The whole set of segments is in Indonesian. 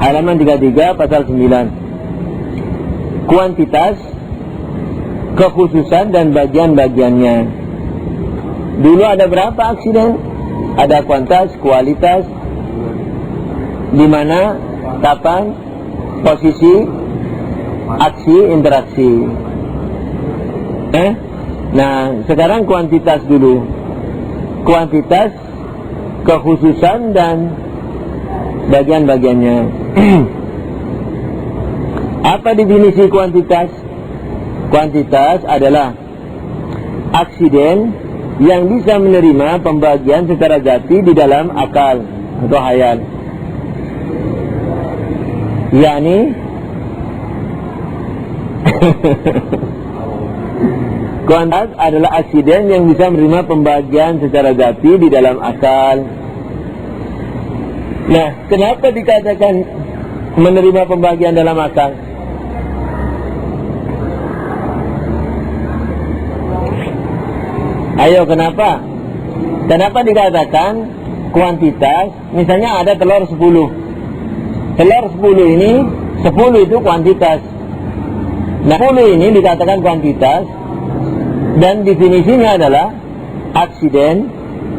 Halaman 33 pasal 9. Kuantitas, kekhususan dan bagian-bagiannya. Dulu ada berapa aksiden? Ada kuantitas, kualitas, di mana, kapan, posisi, aksi, interaksi. Nah, sekarang kuantitas dulu. Kuantitas, kekhususan dan bagian-bagiannya. Apa definisi kuantitas? Kuantitas adalah aksiden yang bisa menerima pembagian secara zati di dalam akal atau khayal. yakni kuantitas adalah aksiden yang bisa menerima pembagian secara zati di dalam akal. Nah, kenapa dikatakan menerima pembagian dalam akal? Ayo, kenapa? Kenapa dikatakan kuantitas? Misalnya ada telur 10. Telur 10 ini, 10 itu kuantitas. Nah, 10 ini dikatakan kuantitas, dan definisinya adalah aksiden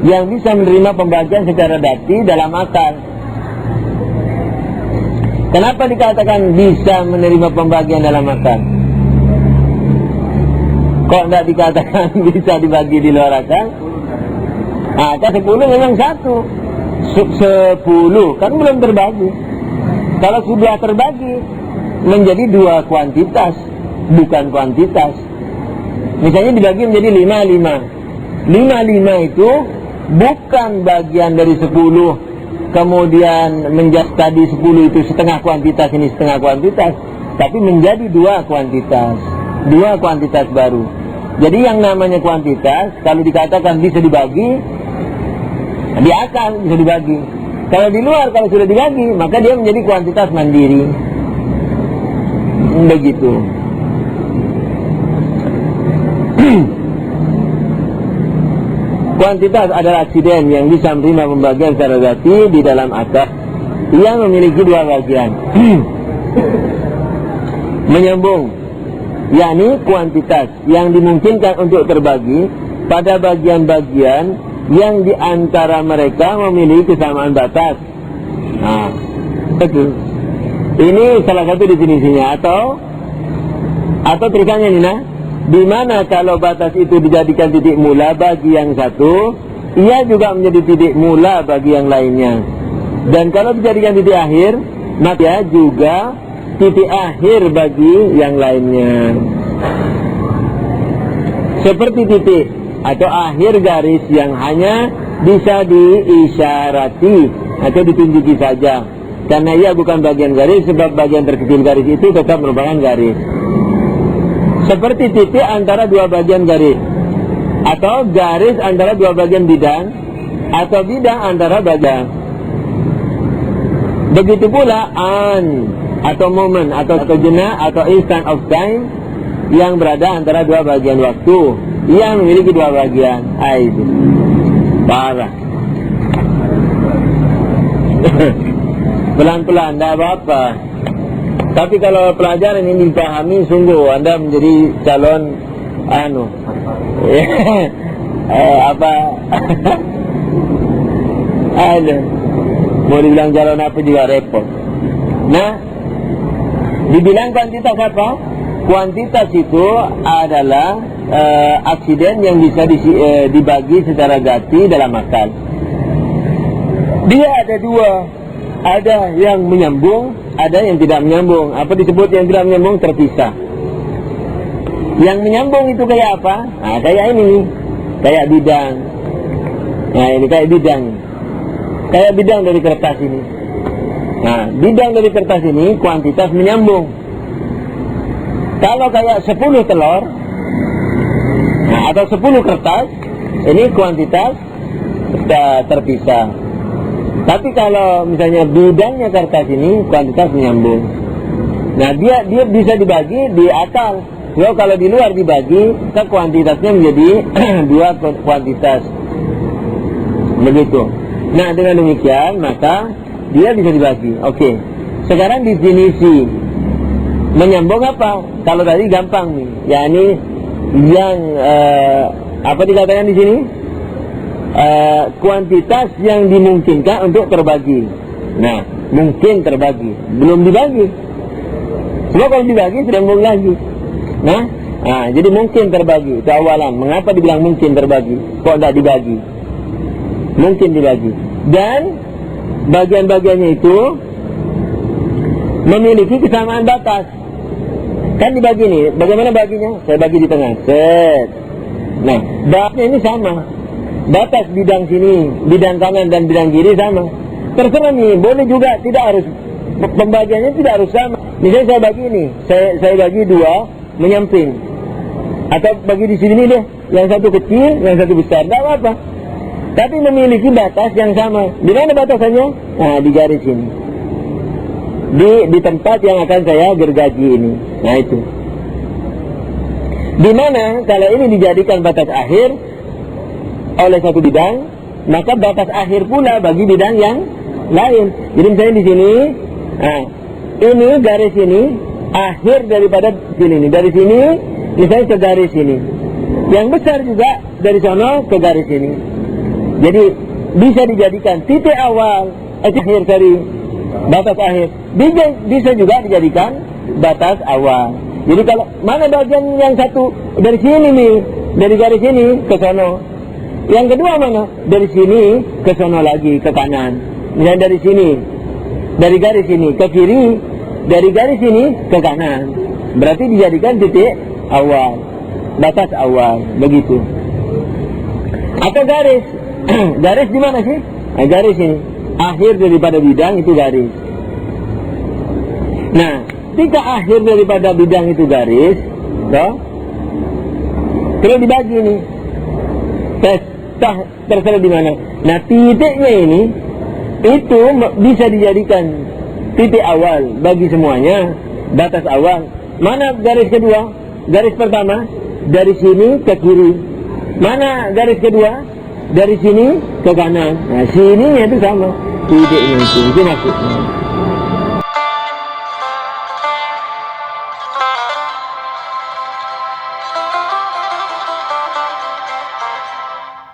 yang bisa menerima pembagian secara zati dalam akal. Kenapa dikatakan bisa menerima pembagian dalam akal? Kok tidak dikatakan bisa dibagi di luar akal? Nah, 10 memang satu. 10 kan belum terbagi. Kalau sudah terbagi menjadi 2 kuantitas, bukan kuantitas. Misalnya dibagi menjadi 5 itu bukan bagian dari 10. Kemudian menjadi tadi 10 itu setengah kuantitas, ini setengah kuantitas, tapi menjadi 2 kuantitas, 2 kuantitas baru. Jadi yang namanya kuantitas kalau dikatakan bisa dibagi di akal, bisa dibagi. Kalau di luar, kalau sudah dibagi, maka dia menjadi kuantitas mandiri. Begitu. Kuantitas adalah aksiden yang bisa menerima pembagian secara zati di dalam akal yang memiliki 2 bagian. Menyambung, yakni kuantitas yang dimungkinkan untuk terbagi pada bagian-bagian yang diantara mereka memiliki kesamaan batas. Nah, betul. Ini salah satu definisinya, atau tulisannya Nina. Di mana kalau batas itu dijadikan titik mula bagi yang satu, ia juga menjadi titik mula bagi yang lainnya. Dan kalau dijadikan titik akhir, maka juga titik akhir bagi yang lainnya. Seperti titik atau akhir garis yang hanya bisa diisyarati atau ditunjuki saja, karena ia bukan bagian garis, sebab bagian terkecil garis itu tetap merupakan garis. Seperti titik antara 2 bagian garis, atau garis antara 2 bagian bidang, atau bidang antara bagian. Begitu pula an, atau moment, atau jenak, atau instant of time yang berada antara 2 bagian waktu yang memiliki 2 bagian. Itu parah. Pelan-pelan, tidak apa-apa. Tapi kalau pelajaran ini dipahami, sungguh Anda menjadi calon mau dibilang calon apa juga repot. Nah, dibilang kuantitas apa? Kuantitas itu adalah aksiden yang bisa dibagi secara zati dalam akal. Dia ada 2. Ada yang menyambung, ada yang tidak menyambung. Apa disebut yang tidak menyambung? Terpisah. Yang menyambung itu kayak apa? Nah, kayak ini, kayak bidang. Nah, ini kayak bidang. Kayak bidang dari kertas ini. Nah, bidang dari kertas ini kuantitas menyambung. Kalau kayak 10 telur, nah, atau 10 kertas, ini kuantitas terpisah. Tapi kalau misalnya bidangnya kertas ini, kuantitas menyambung. Nah, dia bisa dibagi di akal. So, kalau di luar dibagi, kuantitasnya menjadi 2 kuantitas. Begitu. Nah, dengan demikian, maka dia bisa dibagi. Oke. Sekarang definisi menyambung apa? Kalau tadi gampang nih, yakni yang apa dikatakan di sini? Kuantitas yang dimungkinkan untuk terbagi. Nah, mungkin terbagi, belum dibagi. Sebab kalau dibagi sudah nyambung lagi. Nah, jadi mungkin terbagi. Itu awalan. Mengapa dibilang mungkin terbagi? Kok tidak dibagi? Mungkin dibagi. Dan bagian-bagiannya itu memiliki kesamaan batas. Kan dibagi nih. Bagaimana baginya? Saya bagi di tengah. Set. Nah, batasnya ini sama. Batas bidang sini, bidang kanan dan bidang kiri sama. Terserah nih, boleh juga, tidak harus, pembagiannya tidak harus sama. Misalnya saya bagi ini, saya bagi dua menyamping, atau bagi di sini deh, yang satu kecil, yang satu besar, tidak apa-apa. Tapi memiliki batas yang sama. Di mana batasannya? Nah, di garis ini, di tempat yang akan saya gergaji ini. Nah itu. Di mana kalau ini dijadikan batas akhir oleh satu bidang, maka batas akhir pula bagi bidang yang lain. Jadi misalnya di sini, nah, ini garis ini akhir daripada sini nih. Dari sini misalnya ke garis ini. Yang besar juga dari sono ke garis ini. Jadi bisa dijadikan titik awal, akhir dari batas akhir. Bisa juga dijadikan batas awal. Jadi kalau mana bagian yang satu dari sini nih, dari garis ini ke sono. Yang kedua mana? Dari sini ke sono lagi, ke kanan. Misalnya dari sini, dari garis ini ke kiri, dari garis ini ke kanan. Berarti dijadikan titik awal, batas awal, begitu. Atau garis, garis di mana sih? Nah, garis ini, akhir daripada bidang itu garis. Nah, ketika akhir daripada bidang itu garis, terus dibagi nih. Terserah di mana. Nah, titiknya ini itu bisa dijadikan titik awal bagi semuanya, batas awal. Mana garis kedua? Garis pertama dari sini ke kiri. Mana garis kedua? Dari sini ke kanan. Nah, sininya itu sama. Titiknya itu maksudnya.